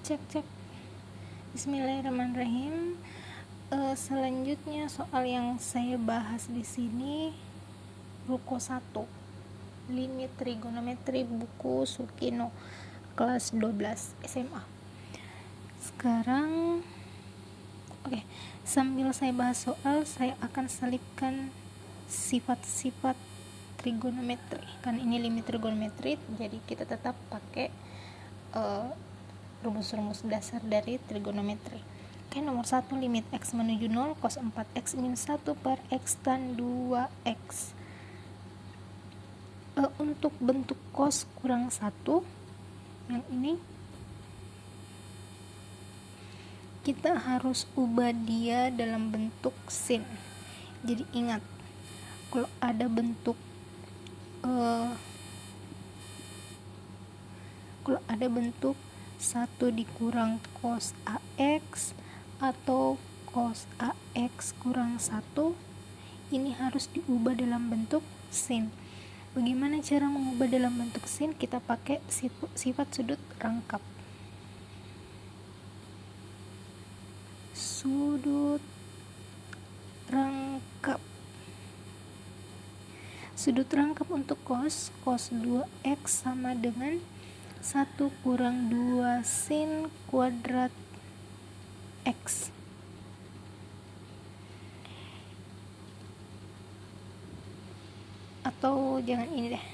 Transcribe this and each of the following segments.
Cek cek. Bismillahirrahmanirrahim. Selanjutnya soal yang saya bahas di sini ruko 1, limit trigonometri, buku Sukino, kelas 12 SMA. Sekarang sambil saya bahas soal, saya akan selipkan sifat-sifat trigonometri. Kan ini limit trigonometri, jadi kita tetap pakai rumus-rumus dasar dari trigonometri. Nomor 1, limit x menuju 0 cos 4x min 1 per x tan 2x. Untuk bentuk cos kurang 1 yang ini kita harus ubah dia dalam bentuk sin. Jadi ingat, kalau ada bentuk kalau ada bentuk 1 dikurang cos AX atau cos AX kurang 1, ini harus diubah dalam bentuk sin. Bagaimana cara mengubah dalam bentuk sin? Kita pakai sifat sudut rangkap. Sudut rangkap untuk cos 2x sama dengan 1 kurang 2 sin kuadrat x. Atau jangan ini deh,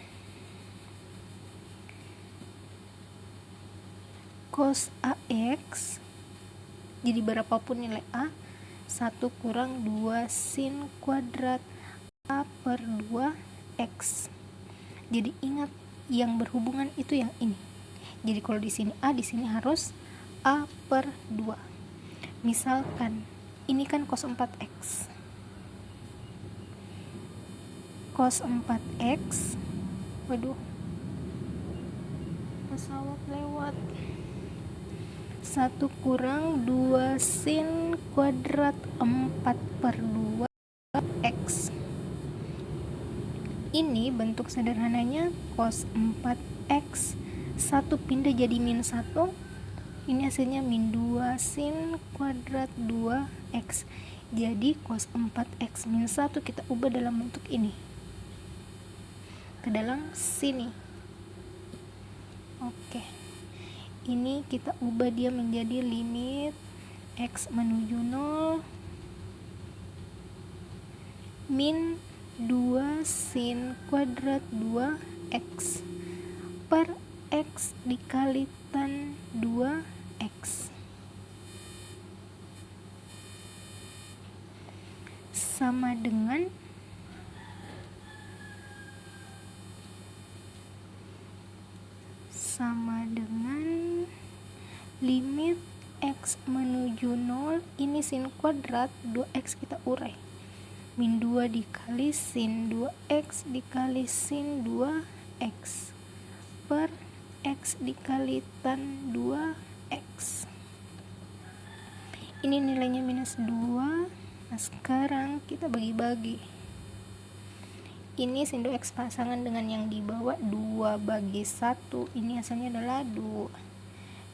cos AX, jadi berapapun nilai A, 1 kurang 2 sin kuadrat A per 2x. Jadi ingat, yang berhubungan itu yang ini. Jadi kalau di sini A, di sini harus A per 2. Misalkan ini kan cos 4x. Cos 4x, pesawat lewat. 1 kurang 2 sin kuadrat 4 per 2x. Ini bentuk sederhananya cos 4x, 1 pindah jadi min 1, ini hasilnya min 2 sin kuadrat 2x. Jadi cos 4x min 1 kita ubah dalam bentuk ini, ke dalam sini. Ini kita ubah dia menjadi limit x menuju 0 min 2 sin kuadrat 2x per x dikali tan 2x sama dengan limit x menuju 0, ini sin kuadrat 2x kita urai, min 2 dikali sin 2x dikali sin 2x per x dikali tan 2x. Ini nilainya minus 2. Nah sekarang kita bagi-bagi. Ini sin 2x pasangan dengan yang di bawah, 2 bagi 1, ini hasilnya adalah 2.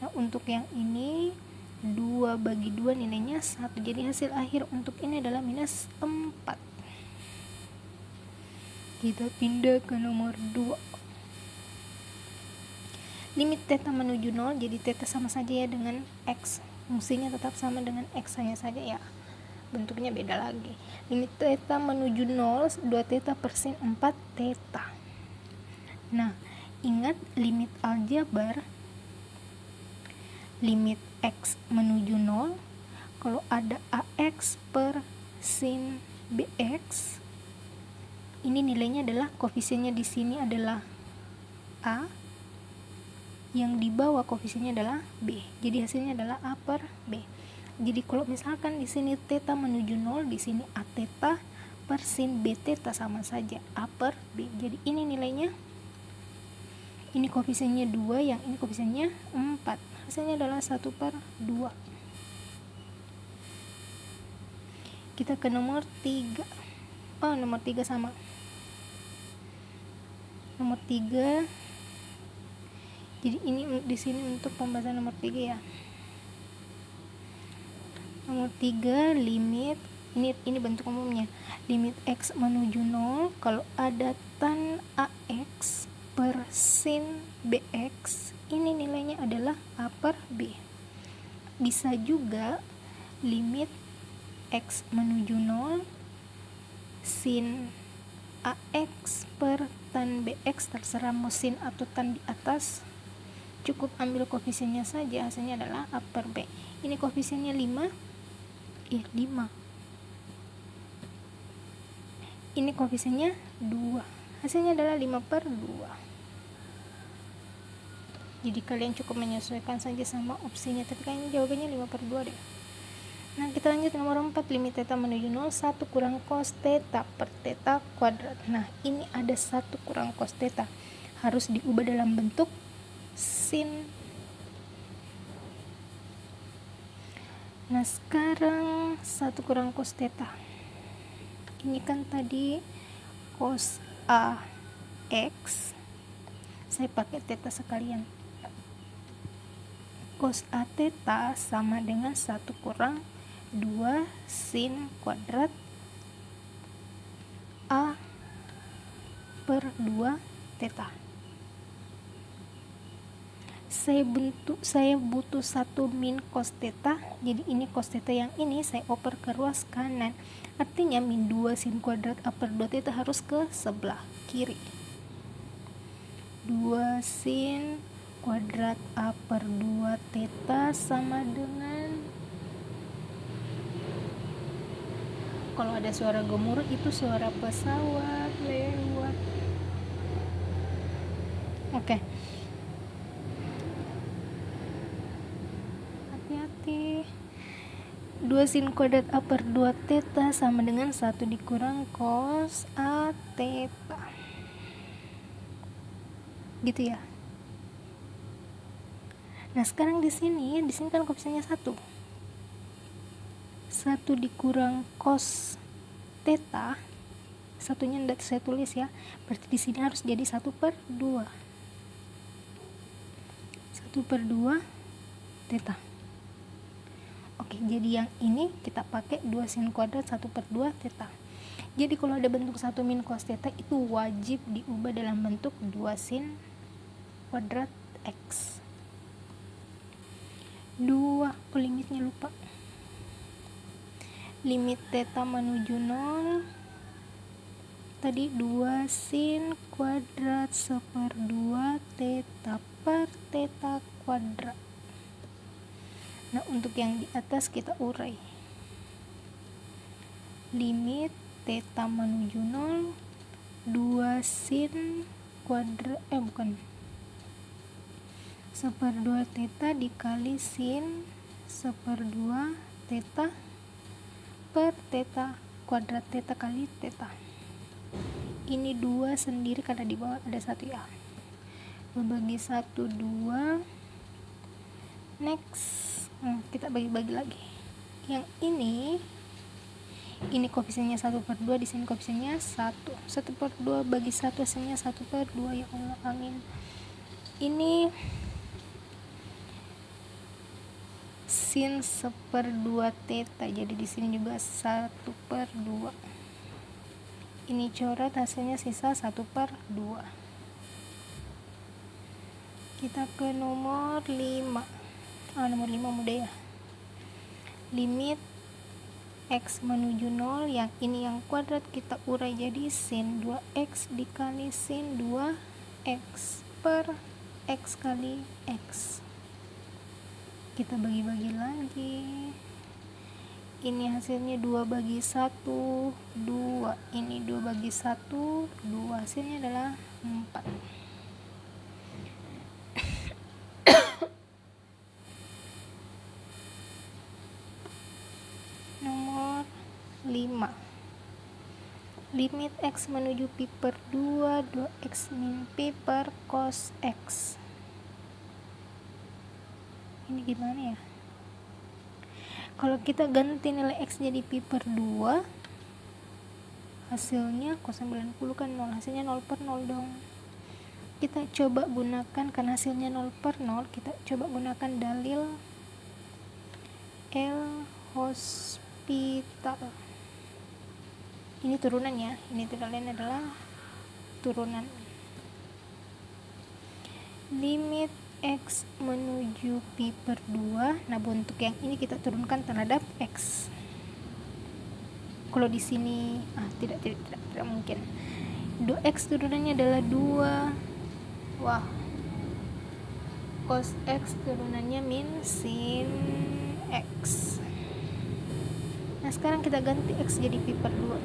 Nah untuk yang ini 2 bagi 2 nilainya 1, jadi hasil akhir untuk ini adalah minus 4. Kita pindah ke nomor 2, limit theta menuju 0, jadi theta sama saja ya dengan x, fungsinya tetap sama dengan x, hanya saja ya bentuknya beda lagi. Limit theta menuju 0, 2 theta per sin 4 theta. Nah ingat limit aljabar, limit x menuju 0, kalau ada ax per sin bx, ini nilainya adalah koefisiennya di sini adalah a, yang di bawah koefisiennya adalah b, jadi hasilnya adalah a per b. Jadi kalau misalkan di sini theta menuju 0, di sini a theta per sin b theta sama saja a per b, jadi ini nilainya, ini koefisiennya 2, yang ini koefisiennya 4, hasilnya adalah 1 per 2. Kita ke nomor 3. Nomor 3 sama. Nomor 3 Jadi ini di sini untuk pembahasan nomor 3 ya. Nomor 3, limit ini bentuk umumnya. Limit x menuju 0 kalau ada tan ax per sin bx, ini nilainya adalah a per b. Bisa juga limit x menuju 0 sin ax per tan bx, terserah mau sin atau tan di atas, cukup ambil koefisiennya saja, hasilnya adalah a per b. Ini koefisiennya 5. Ini koefisiennya 2, hasilnya adalah 5 per 2. Jadi kalian cukup menyesuaikan saja sama opsinya, tapi kayaknya jawabannya 5 per 2 deh. Nah, kita lanjut nomor 4, limit theta menuju 0, 1 kurang cos theta per theta kuadrat. Nah, ini ada 1 kurang cos theta, harus diubah dalam bentuk sin. Nah, sekarang 1 kurang cos theta, ini kan tadi cos a x, saya pakai theta sekalian. Cos a theta sama dengan 1 kurang 2 sin kuadrat a per 2 theta. Saya butuh 1 min cos theta, jadi ini cos theta yang ini saya oper ke ruas kanan, artinya min 2 sin kuadrat a per 2 theta harus ke sebelah kiri. 2 sin kuadrat a per 2 theta sama dengan, kalau ada suara gemuruh itu suara pesawat lewat. Oke. Hati-hati. 2 sin kuadrat a per 2 theta sama dengan 1 dikurang cos a theta. Gitu ya. Nah, sekarang di sini kan koefisiennya 1. 1 dikurang cos theta, satunya tidak saya tulis ya, berarti di sini harus jadi 1 per 2. 1 per 2 theta. Oke, jadi yang ini kita pakai 2 sin kuadrat 1 per 2 theta. Jadi kalau ada bentuk 1 min cos theta itu wajib diubah dalam bentuk 2 sin kuadrat x. 2, limitnya lupa. Limit theta menuju 0 tadi 2 sin kuadrat 1/2 theta per theta kuadrat. Nah, untuk yang di atas kita urai. Limit theta menuju 0 2 sin kuadrat 1/2 theta dikali sin 1/2 theta per theta kuadrat, theta kali theta. Ini 2 sendiri karena di bawah ada 1 ya. 2 bagi 1 2. Next, kita bagi-bagi lagi. Yang ini koefisiennya 1 per 2, di sini koefisiennya 1. 1 per 2 bagi 1 hasilnya 1 per 2, ya Allah, amin. Ini sin 1/2 theta, jadi di sini juga 1 per 2. Ini coret, hasilnya sisa 1 per 2. Kita ke nomor 5. Nomor 5 mudah ya. Limit x menuju 0, yang ini yang kuadrat kita urai jadi sin 2x dikali sin 2x per x kali x. Kita bagi-bagi lagi. Ini hasilnya 2 bagi 1 2. Ini 2 bagi 1 2. Hasilnya adalah 4. Nomor 5. Limit x menuju pi per 2 2x min pi per cos x. Ini gimana ya? Kalau kita ganti nilai x jadi pi per 2, hasilnya cos 90 kan 0, hasilnya 0 per 0 dong. kita coba gunakan, karena hasilnya 0/0, kita coba gunakan dalil L hospital. Ini turunannya, ini tidak lain adalah turunan. Limit X menuju pi/2. Nah, untuk yang ini kita turunkan terhadap X. Kalau di sini tidak mungkin. 2X turunannya adalah 2. Wah. Cos X turunannya min sin X. Nah, sekarang kita ganti X jadi pi/2.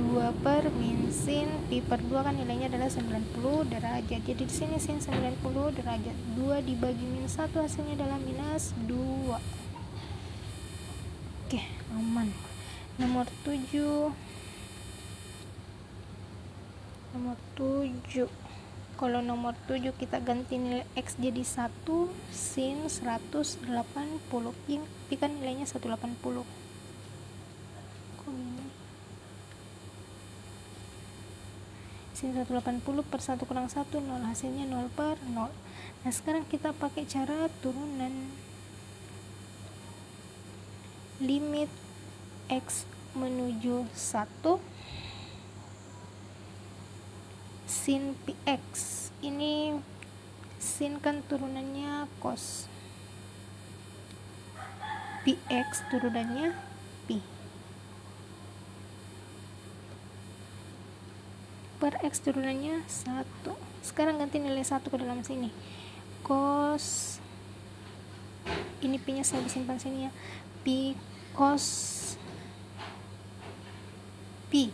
2 per min sin pi/2 kan nilainya adalah 90 derajat. Jadi di sini sin 90 derajat. 2 dibagi min 1 hasilnya adalah minus 2. Oke, aman. Nomor 7. Kalau nomor 7 kita ganti nilai X jadi 1 sin 180. Ini kan nilainya 180. Kok ini? Sin 180 per 1 kurang 1, 0. Hasilnya 0/0. Nah, sekarang kita pakai cara turunan. Limit X menuju 1 sin px. Ini sin kan turunannya cos, px turunannya pi, per x turunannya 1. Sekarang ganti nilai 1 ke dalam sini. Cos, ini pi nya saya simpan sini ya, pi cos pi.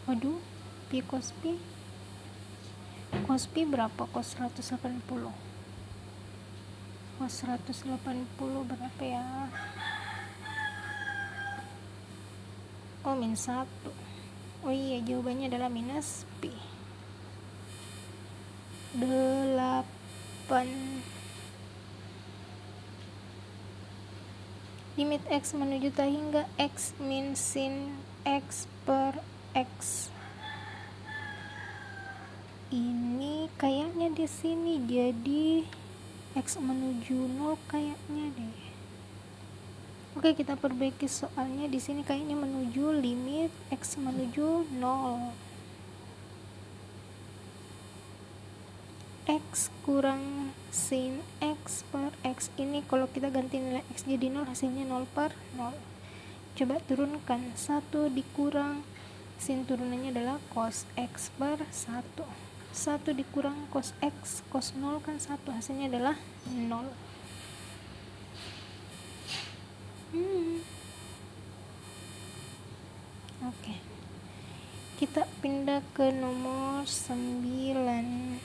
Waduh, pi cos pi. Cos pi berapa? Cos 180. Cos 180 berapa ya? Oh, min 1. Oh iya, jawabannya adalah minus pi. 8. Limit X menuju tak hingga X min sin X per X. Ini kayaknya di sini jadi X menuju 0 kayaknya deh. Oke, kita perbaiki soalnya. Di sini kayaknya menuju limit X menuju 0. X kurang sin X per X. Ini kalau kita ganti nilai X jadi 0, hasilnya 0/0. Coba turunkan. 1 dikurang sin turunannya adalah cos X per 1. 1 dikurang cos X, cos 0 kan 1, hasilnya adalah 0. Oke. Kita pindah ke nomor 9.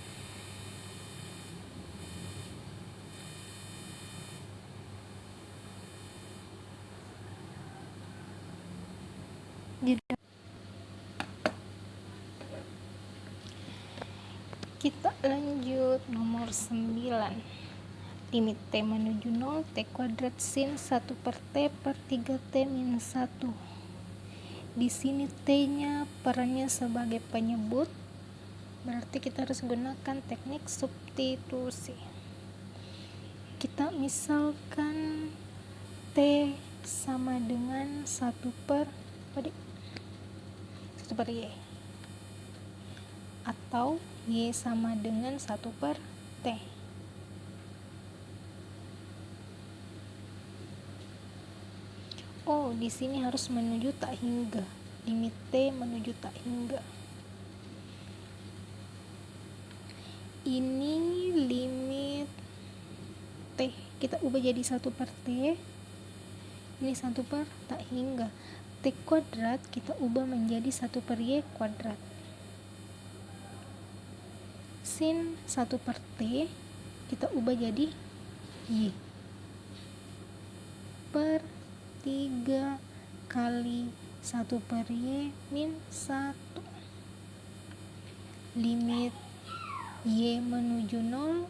Kita lanjut nomor 9. Limit T menuju 0, T kuadrat sin 1 per T per 3T min 1. Di sini T nya perannya sebagai penyebut, berarti kita harus gunakan teknik substitusi. Kita misalkan T sama dengan 1 per Y, atau Y sama dengan 1 per T. Oh, di sini harus menuju tak hingga. Limit T menuju tak hingga. Ini limit T kita ubah jadi 1 per T. Ini 1 per tak hingga. T kuadrat kita ubah menjadi 1 per Y kuadrat. Sin 1 per T kita ubah jadi Y per 3 kali 1 per Y min 1. Limit Y menuju 0,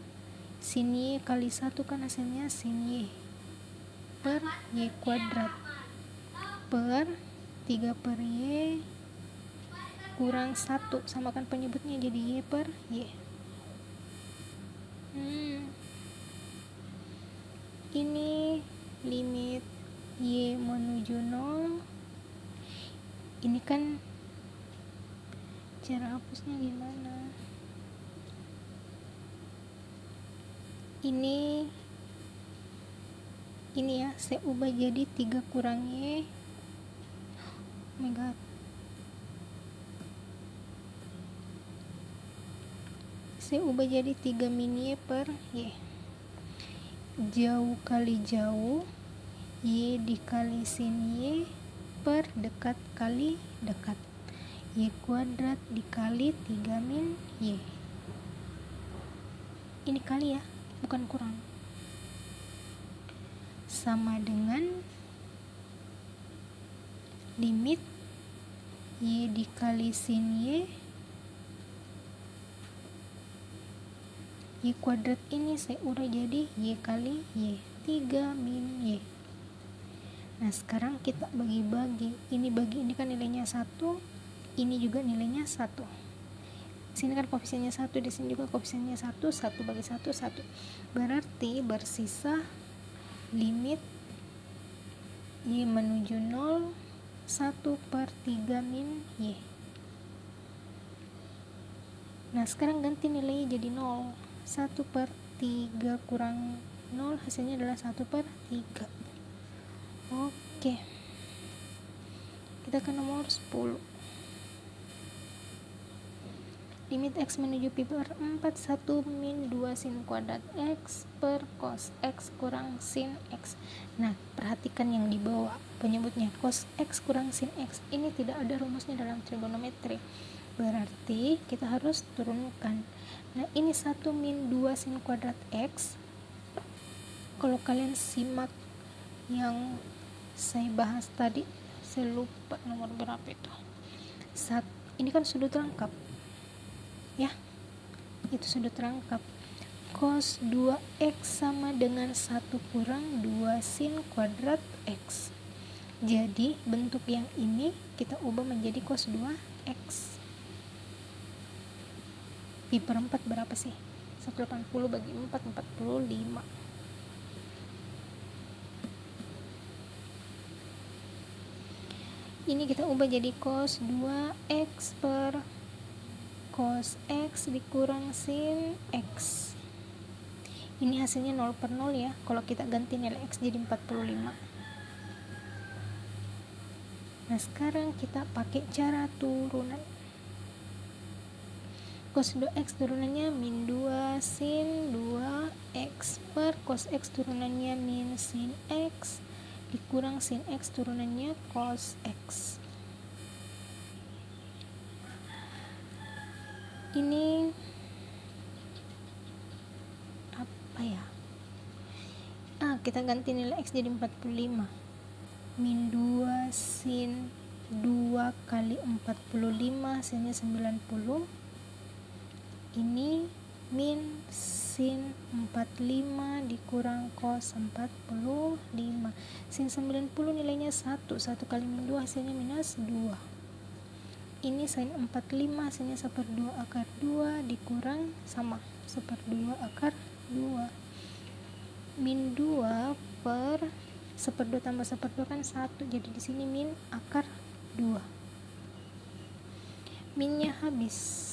sin Y kali 1 kan hasilnya sin Y per Y kuadrat per 3 per Y kurang 1, samakan penyebutnya jadi Y per Y. Ini limit Y menuju 0. Ini kan cara hapusnya gimana? Ini ya, saya ubah jadi 3 kurang Y. Oh my god. Saya ubah jadi 3 min Y per Y. Jauh kali jauh, Y dikali sin Y per dekat kali dekat, Y kuadrat dikali 3 min Y. Ini kali ya, bukan kurang. Sama dengan limit Y dikali sin Y kuadrat ini saya urai jadi Y kali Y, 3 min Y. Nah sekarang kita bagi-bagi, ini kan nilainya 1, ini juga nilainya 1. Sini kan koefisiennya 1, di sini juga koefisiennya 1, 1 bagi 1, 1. Berarti bersisa limit Y menuju 0, 1 per 3 min Y. Nah sekarang ganti nilainya jadi 0, 1 per 3 kurang 0 hasilnya adalah 1 per 3. Oke, kita ke nomor 10. Limit X menuju pi per 4, 1 min 2 sin kuadrat X per cos X kurang sin X. Nah perhatikan yang di bawah penyebutnya, cos X kurang sin X ini tidak ada rumusnya dalam trigonometri, berarti kita harus turunkan. Nah ini 1 min 2 sin kuadrat X, kalau kalian simak yang saya bahas tadi, saya lupa nomor berapa itu, ini kan sudut rangkap ya, itu sudut rangkap. Cos 2x sama dengan 1 kurang 2 sin kuadrat X. Jadi bentuk yang ini kita ubah menjadi cos 2x. Pi per 4 berapa sih? 180 bagi 4, 45. Ini kita ubah jadi cos 2x per cos X dikurang sin X. Ini hasilnya 0 per 0 ya, kalau kita ganti nilai X jadi 45. Nah sekarang kita pakai cara turunan. Cos 2x turunannya min 2 sin 2x per cos X turunannya min sin X dikurang sin X turunannya cos X. Ini apa ya? Kita ganti nilai X jadi 45. Min 2 sin 2 kali 45 hasilnya 90. Ini min sin 45 dikurang cos 45. Sin 90 nilainya 1 kali min 2 hasilnya minus 2. Ini sin 45 hasilnya 1/2 akar 2 dikurang sama 1/2 akar 2. Min 2 per 1/2 tambah 1/2 kan 1, jadi di sini min akar 2. Minnya habis.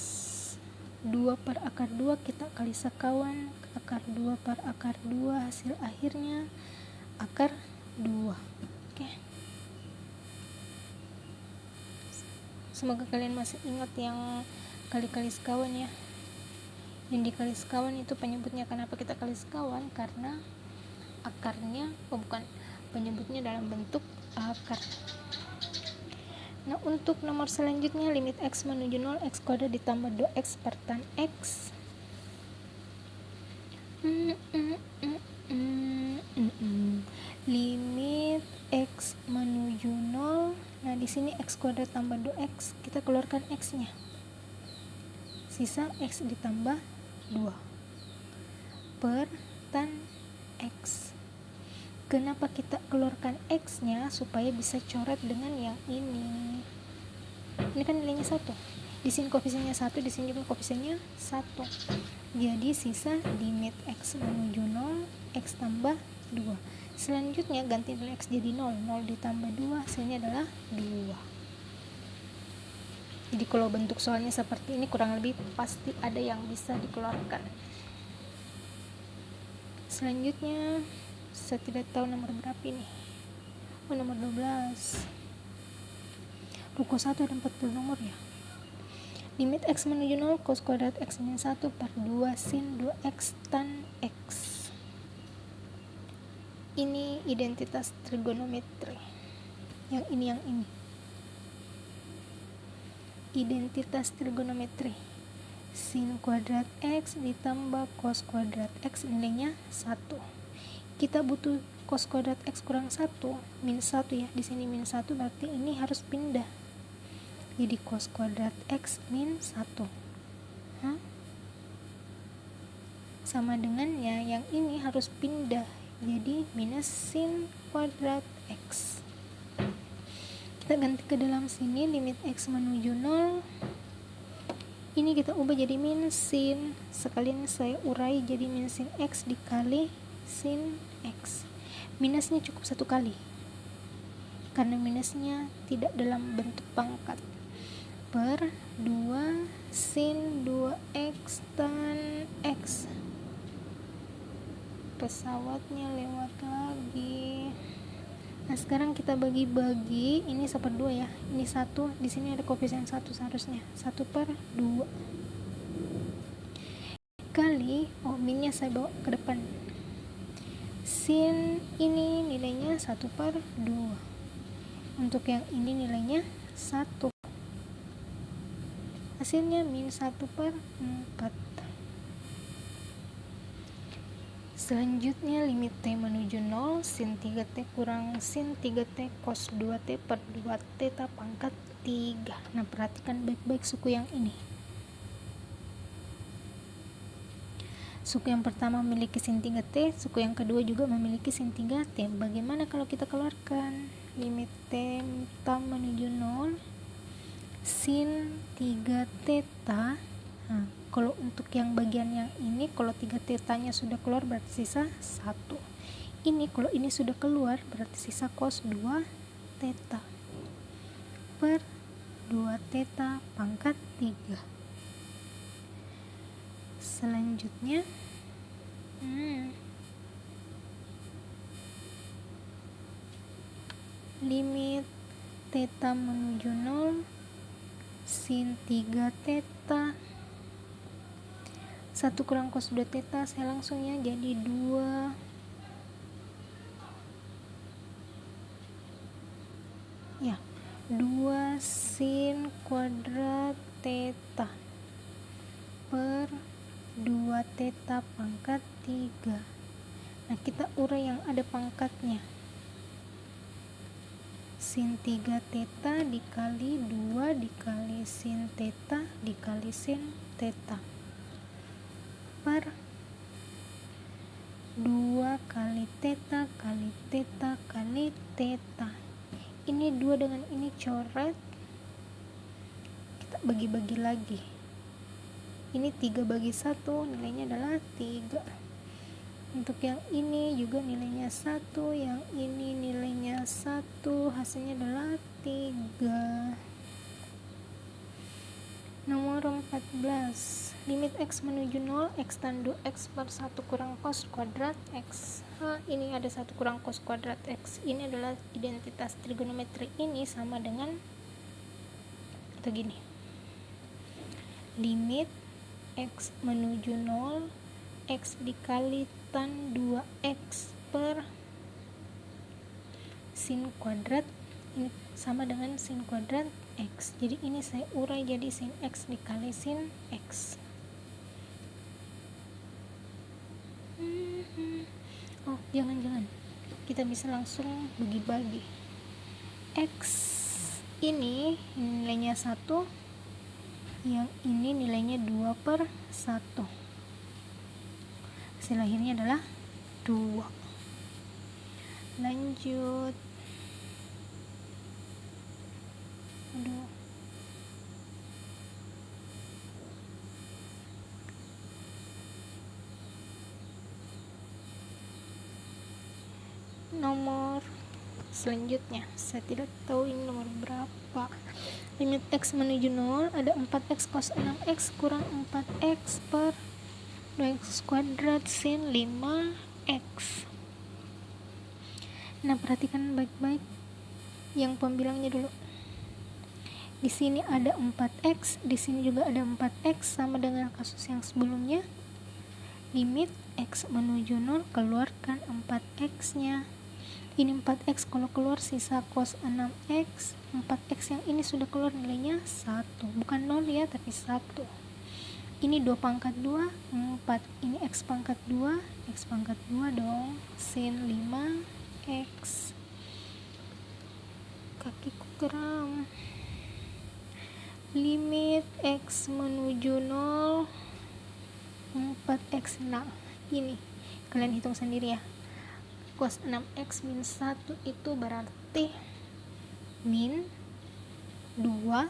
2 per akar 2 kita kali sekawan, akar 2 per akar 2 hasil akhirnya akar 2. Oke. Semoga kalian masih ingat yang kali-kali sekawan ya. Yang dikali sekawan itu penyebutnya, kenapa kita kali sekawan? Karena akarnya, penyebutnya dalam bentuk akar. Nah untuk nomor selanjutnya, limit X menuju 0, X kuadrat ditambah 2X per tan X. Limit X menuju 0. Nah di sini X kuadrat tambah 2X, kita keluarkan X-nya. Sisa X ditambah 2 per tan X. Kenapa kita keluarkan X-nya? Supaya bisa coret dengan yang ini. Ini kan nilainya 1. Di sini koefisiennya 1, di sini juga koefisiennya 1. Jadi sisa limit x menuju 0, x tambah 2. Selanjutnya ganti nilai x jadi 0. 0 ditambah 2 hasilnya adalah 2. Jadi kalau bentuk soalnya seperti ini kurang lebih pasti ada yang bisa dikeluarkan. Selanjutnya saya tidak tahu nomor berapa ini. Nomor 12. Ruko 1 ada 40 nomor ya. Limit x menuju 0 cos kuadrat x min 1 per 2 sin 2x tan x. Ini identitas trigonometri. Yang ini. Identitas trigonometri. Sin kuadrat x ditambah cos kuadrat x nilainya 1. Kita butuh cos kuadrat x kurang 1, min 1 ya. Di sini min 1 berarti ini harus pindah. Jadi cos kuadrat x min 1. Sama dengan ya, yang ini harus pindah. Jadi minus sin kuadrat x. Kita ganti ke dalam sini, limit x menuju 0. Ini kita ubah jadi min sin. Sekalian saya urai jadi min sin x dikali sin x. Minusnya cukup 1 kali. Karena minusnya tidak dalam bentuk pangkat. Per 2 sin 2x tan x. Pesawatnya lewat lagi. Nah sekarang kita bagi-bagi, ini 1/2 ya, ini 1, di sini ada koefisien 1 seharusnya 1/2 kali, minnya saya bawa ke depan, sin ini nilainya 1/2, untuk yang ini nilainya 1, hasilnya min 1/4. Selanjutnya limit t menuju 0, sin 3t kurang sin 3t cos 2t per 2 theta pangkat 3. Nah perhatikan baik-baik suku yang ini. Suku yang pertama memiliki sin 3t, suku yang kedua juga memiliki sin 3t. Bagaimana kalau kita keluarkan? Limit t menuju 0, sin 3 theta. Nah, kalau untuk yang bagian yang ini, kalau 3 tetanya sudah keluar berarti sisa 1. Ini kalau ini sudah keluar berarti sisa cos 2 theta per 2 theta pangkat 3. Selanjutnya limit theta menuju 0, sin 3 theta 1 kurang cos 2 theta, saya langsung ya, jadi 2 ya, 2 sin kuadrat theta per 2 theta pangkat 3. Nah kita urai yang ada pangkatnya, sin 3 theta dikali 2 dikali sin theta dikali sin theta per 2 kali theta kali theta kali theta. Ini 2 dengan ini coret, kita bagi-bagi lagi. Ini 3 bagi 1 nilainya adalah 3. Untuk yang ini juga nilainya 1, yang ini nilainya 1, hasilnya adalah 3. Nomor 14. Limit x menuju 0, x tan 2x per 1 kurang cos kuadrat x. Ini ada 1 kurang cos kuadrat x. Ini adalah identitas trigonometri, ini sama dengan atau gini. Limit x menuju 0, x dikali tan 2x per sin kuadrat, ini sama dengan sin kuadrat x. Jadi ini saya urai jadi sin x dikali sin x. Jangan kita bisa langsung bagi-bagi. X ini nilainya 1, yang ini nilainya 2/1. Hasil akhirnya adalah 2. Lanjut. nomor selanjutnya. Saya tidak tahu ini nomor berapa. Limit X menuju 0 ada 4X cos 6X kurang 4X per 2X kuadrat sin 5X. Nah, perhatikan baik-baik yang pembilangnya dulu. Di sini ada 4X, di sini juga ada 4X, sama dengan kasus yang sebelumnya. Limit X menuju 0, keluarkan 4X-nya. Ini 4X, kalau keluar sisa cos 6X. 4X yang ini sudah keluar nilainya 1. Bukan 0 ya, tapi 1. Ini 2 pangkat 2, 4. Ini X pangkat 2, X pangkat 2 dong. Sin 5X. Kakiku kram. Limit X menuju 0, 4X. Nah, ini kalian hitung sendiri ya. Cos 6X min 1 itu berarti min 2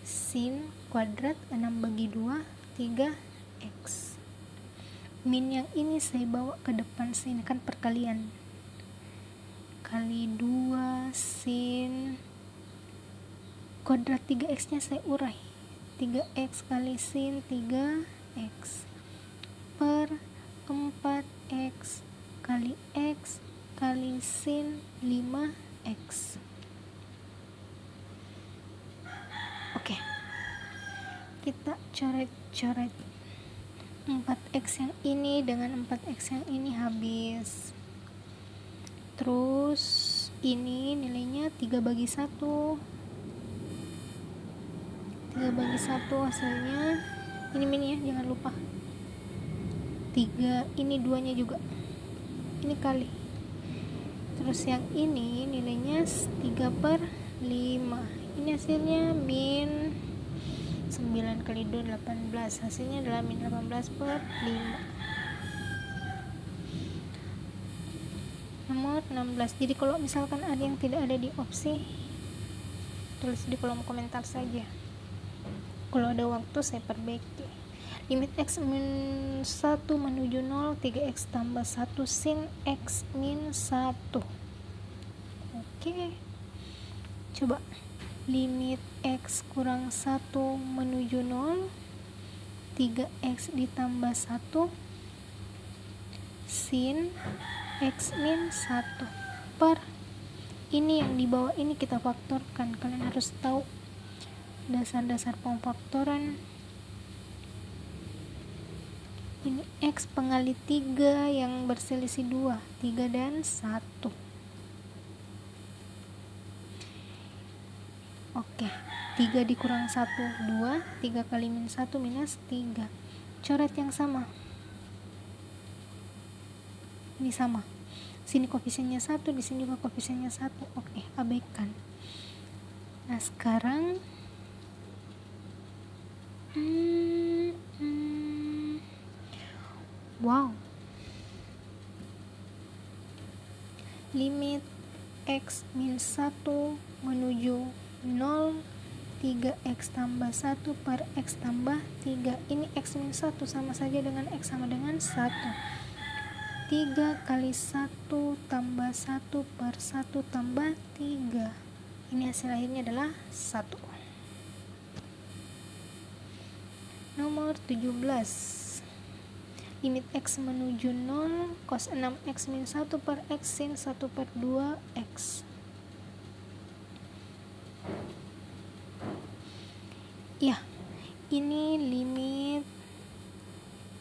sin kuadrat 6 bagi 2 3X. Min yang ini saya bawa ke depan sini, kan perkalian. Kali 2 sin kuadrat 3X nya saya urai, 3X kali sin 3X per 4X kali X kali sin 5X. Oke, kita coret-coret 4X yang ini dengan 4X yang ini habis. Terus ini nilainya 3 bagi 1, 3 bagi 1 hasilnya ini min ya, jangan lupa 3, ini 2 nya juga, ini kali, terus yang ini nilainya 3 per 5, ini hasilnya min 9 kali 2 18, hasilnya adalah min 18 per 5. Nomor 16. Jadi kalau misalkan ada yang tidak ada di opsi, tulis di kolom komentar saja. Kalau ada waktu saya perbaiki. Limit X min 1 menuju 0, 3X tambah 1 sin X min 1. Oke, coba limit X kurang 1 menuju 0, 3X ditambah 1 sin X min 1 per, ini yang di bawah ini kita faktorkan. Kalian harus tahu dasar-dasar pemfaktoran. Ini X pengali 3 yang berselisih 2, 3 dan 1. Oke, 3 dikurang 1, 2, 3 kali min 1 minus 3. Coret yang sama. Ini sama. Sini koefisiennya 1, di sini juga koefisiennya 1. Oke, abaikan. Nah, sekarang wow. Limit X min 1 menuju 0, 3X tambah 1 per X tambah 3. Ini X min 1 sama saja dengan X sama dengan 1. 3 kali 1 tambah 1 per 1 tambah 3. Ini hasil akhirnya adalah 1. Nomor 17. Limit X menuju 0, cos 6X min 1 per X sin 1 per 2X. Ya, ini limit.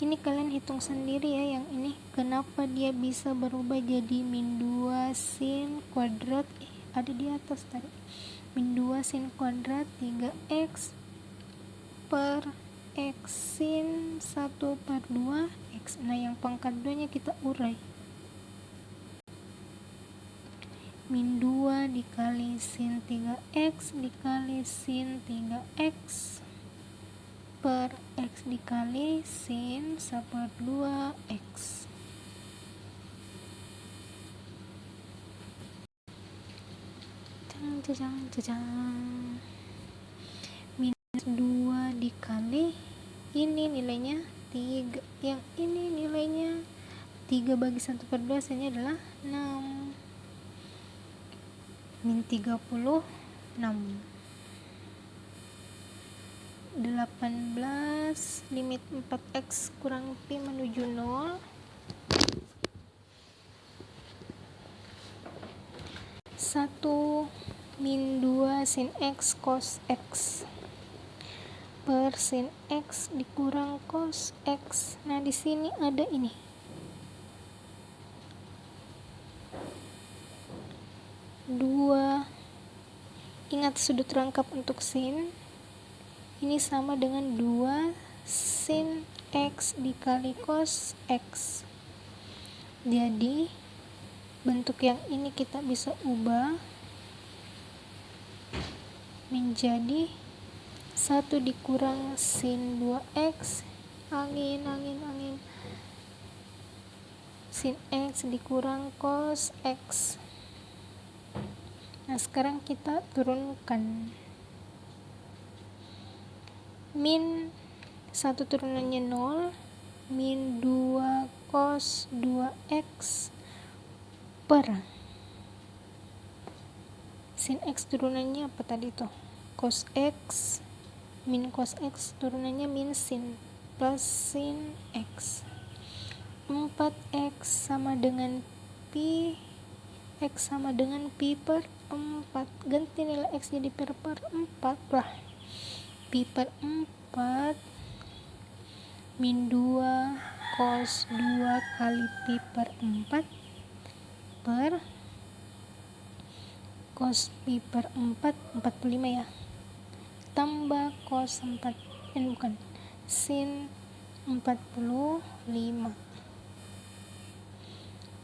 Ini kalian hitung sendiri ya, yang ini kenapa dia bisa berubah jadi min 2 sin kuadrat, ada di atas tadi, min 2 sin kuadrat 3X per X sin 1 per 2X. Nah, yang pangkat 2 nya kita urai, min 2 dikali sin 3X dikali sin 3X per X dikali sin 1 per 2X. Jajang. Minus 2 dikali ini nilainya 3, yang ini nilainya 3 bagi 1/2 hasilnya adalah 6. Min 36. 18. Limit 4x kurang pi menuju 0. 1 min 2 sin x cos x per sin x dikurang cos x. Nah, di sini ada ini. Ingat sudut rangkap untuk sin. Ini sama dengan 2 sin x dikali cos x. Jadi, bentuk yang ini kita bisa ubah menjadi 1 dikurang sin 2x angin sin x dikurang cos x. Nah, sekarang kita turunkan. Min 1 turunannya 0, min 2 cos 2x per sin x turunannya apa tadi tuh? Cos x, min cos x turunannya min sin plus sin x. 4x sama dengan pi, x sama dengan pi per 4. Ganti nilai x jadi per 4 lah. Pi per 4 min 2 cos 2 kali pi per 4 per cos pi per 4, 45 ya, tambah cos 4, sin 45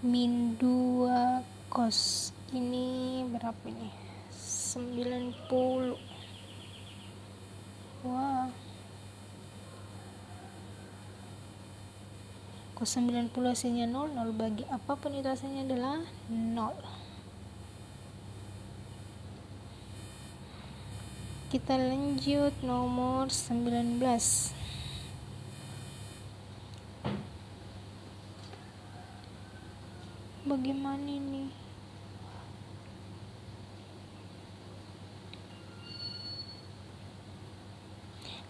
min 2 cos ini berapa ini? 90. Wah, cos 90 hasilnya 0, 0 bagi apapun itu hasilnya adalah 0. Kita lanjut nomor 19. Bagaimana ini?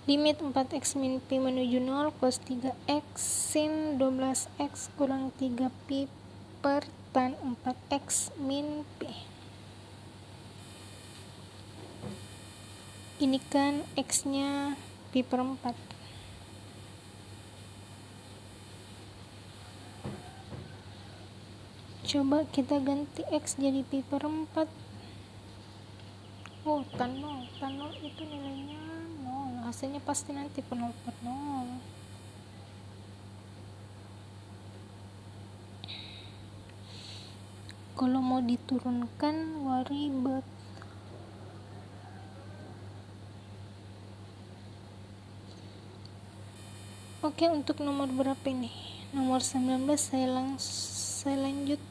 Limit 4x min pi menuju 0 cos 3x sin 12x kurang 3 pi per tan 4x min pi. Ini kan x nya pi per 4. Coba kita ganti x jadi pi per 4. Oh, tan 0 itu nilainya 0. Hasilnya pasti nanti 0 per 0. Kalau mau diturunkan, wah ribet. Oke, untuk nomor berapa ini? Nomor 19 saya lanjut.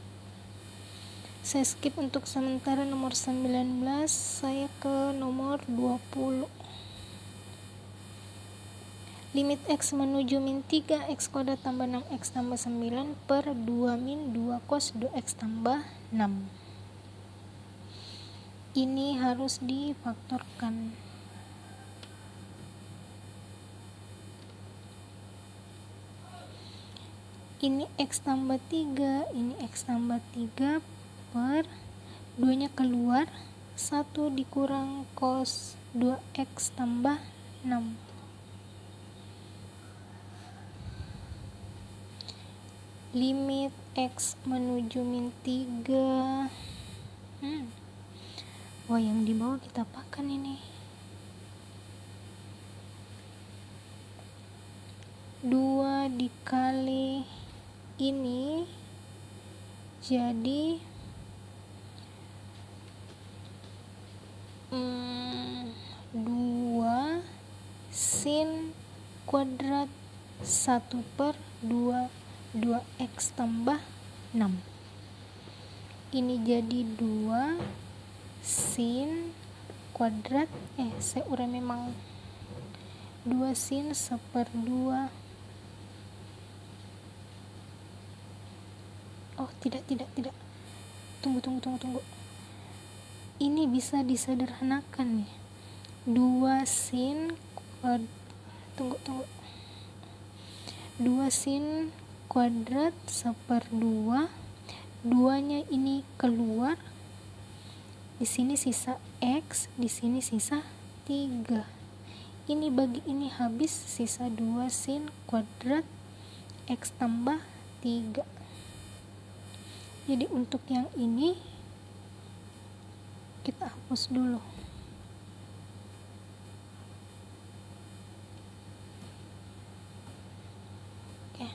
Saya skip untuk sementara nomor 19, saya ke nomor 20. Limit x menuju min 3 x kuadrat tambah 6x tambah 9 per 2 min 2 cos 2x tambah 6. Ini harus difaktorkan. Ini x tambah 3, ini x tambah 3 per 2 nya keluar, 1 dikurang cos 2x tambah 6. Limit x menuju min 3. Wah, yang di bawah kita apakan ini? 2 dikali ini jadi 2 sin kuadrat 1 per 2 2x tambah 6. Ini jadi 2 sin kuadrat, saya urai memang 2 sin 1/2 Oh, tidak, tunggu, ini bisa disederhanakan nih. 2 sin tunggu 2 sin kuadrat 1/2, 2-nya ini keluar, di sini sisa x, di sini sisa 3. Ini bagi ini habis, sisa 2 sin kuadrat x tambah 3. Jadi untuk yang ini kita hapus dulu. Oke.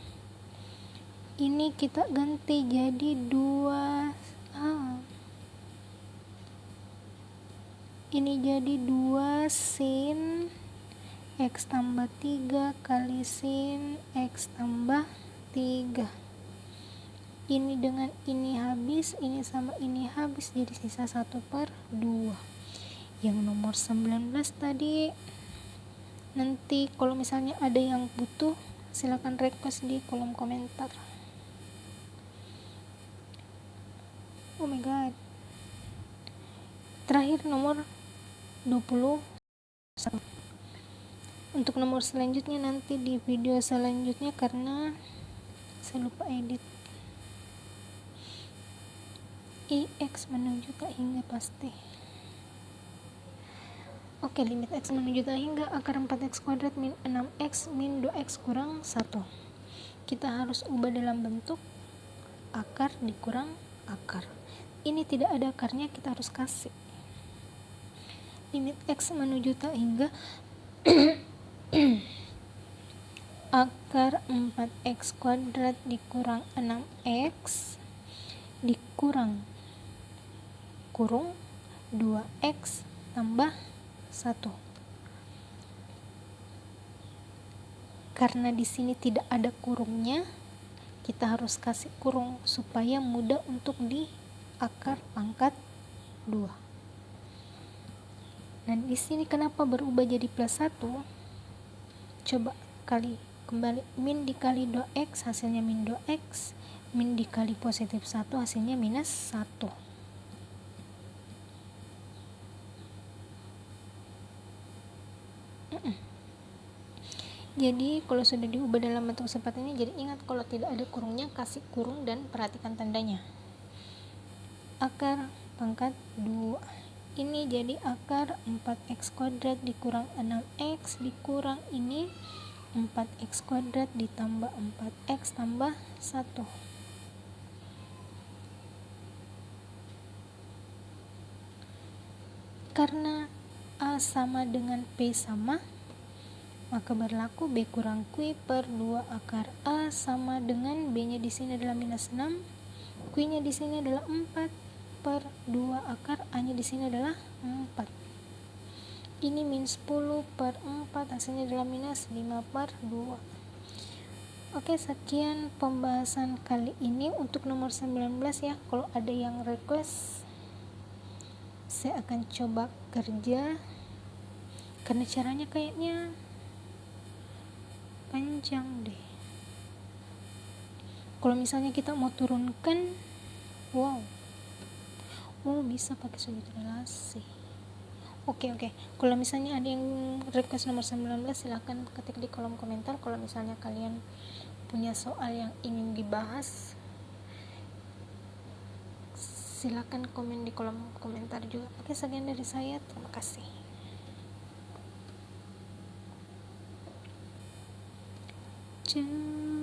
Ini kita ganti jadi 2 ini jadi 2 sin x tambah 3 kali sin x tambah 3. Ini dengan ini habis, ini sama ini habis, jadi sisa 1/2. Yang nomor 19 tadi, nanti kalau misalnya ada yang butuh, silakan request di kolom komentar. Oh my god. Terakhir nomor 21. Untuk nomor selanjutnya nanti di video selanjutnya karena saya lupa edit. X menuju tak hingga pasti. Oke, limit x menuju tak hingga akar 4x kuadrat min 6x min 2x kurang 1. Kita harus ubah dalam bentuk akar dikurang akar. Ini tidak ada akarnya, kita harus kasih. Limit x menuju tak hingga akar 4x kuadrat dikurang 6x dikurang kurung 2x tambah 1. Karena di sini tidak ada kurungnya, kita harus kasih kurung supaya mudah untuk di akar pangkat 2. Dan di sini kenapa berubah jadi plus 1? Coba kembali, min dikali 2x hasilnya min 2x, min dikali positif 1 hasilnya minus 1. Jadi kalau sudah diubah dalam bentuk seperti ini, jadi ingat kalau tidak ada kurungnya, kasih kurung dan perhatikan tandanya. Akar pangkat 2 ini jadi akar 4x kuadrat dikurang 6x dikurang ini 4x kuadrat ditambah 4x tambah 1. Karena A sama dengan P sama, maka berlaku B kurang Q per 2 akar A sama dengan B nya di sini adalah minus 6, Q nya di sini adalah 4 per 2 akar A nya di sini adalah 4. Ini min 10 per 4 hasilnya adalah minus 5 per 2. Oke, sekian pembahasan kali ini untuk nomor 19 ya. Kalau ada yang request, saya akan coba kerja karena caranya kayaknya panjang deh. Kalau misalnya kita mau turunkan, wow, bisa pakai sudut relasi. Oke. Kalau misalnya ada yang request nomor 19, silahkan ketik di kolom komentar. Kalau misalnya kalian punya soal yang ingin dibahas, silahkan komen di kolom komentar juga. Oke, sekian dari saya. Terima kasih. Ciao.